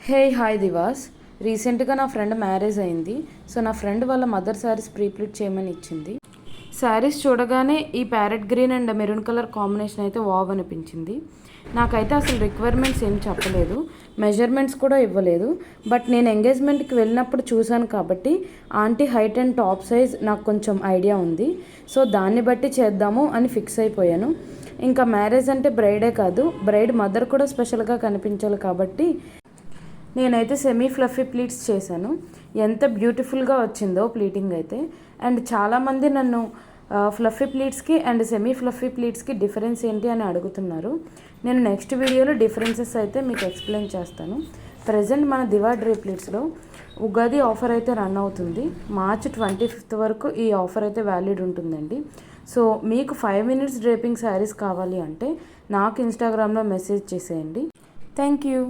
Hey hi Diwas. రీసెంట్గా నా friend marriage అయింది. సో నా ఫ్రెండ్ వాళ్ళ మదర్ శారీస్ ప్రీప్లీట్ చేయమని ఇచ్చింది. శారీస్ చూడగానే ఈ parrot green and maroon colour combination అయితే వావ్ అనిపించింది. నాకైతే అసలు రిక్వైర్మెంట్స్ ఏం చెప్పలేదు, మెజర్మెంట్స్ కూడా ఇవ్వలేదు. బట్ నేను ఎంగేజ్మెంట్కి వెళ్ళినప్పుడు చూశాను కాబట్టి aunty height and top size నాకు కొంచెం ఐడియా ఉంది. సో దాన్ని బట్టి చేద్దాము అని ఫిక్స్ అయిపోయాను. ఇంకా మ్యారేజ్ అంటే బ్రైడే కాదు, బ్రైడ్ మదర్ కూడా స్పెషల్గా కనిపించాలి కాబట్టి నేనైతే సెమీ ఫ్లఫీ ప్లీట్స్ చేశాను. ఎంత బ్యూటిఫుల్గా వచ్చిందో ప్లీటింగ్ అయితే. అండ్ చాలామంది నన్ను ఫ్లఫీ ప్లీట్స్కి అండ్ సెమీ ఫ్లఫీ ప్లీట్స్కి డిఫరెన్స్ ఏంటి అని అడుగుతున్నారు. నేను నెక్స్ట్ వీడియోలో డిఫరెన్సెస్ అయితే మీకు ఎక్స్ప్లెయిన్ చేస్తాను. ప్రజెంట్ మన దివా డ్రే ప్లీట్స్లో ఉగాది ఆఫర్ అయితే రన్ అవుతుంది. మార్చ్ 25 వరకు ఈ ఆఫర్ అయితే వ్యాలిడ్ ఉంటుందండి. సో మీకు 5 minutes డ్రేపింగ్ శారీస్ కావాలి అంటే నాకు ఇన్స్టాగ్రామ్లో మెసేజ్ చేసేయండి. Thank you.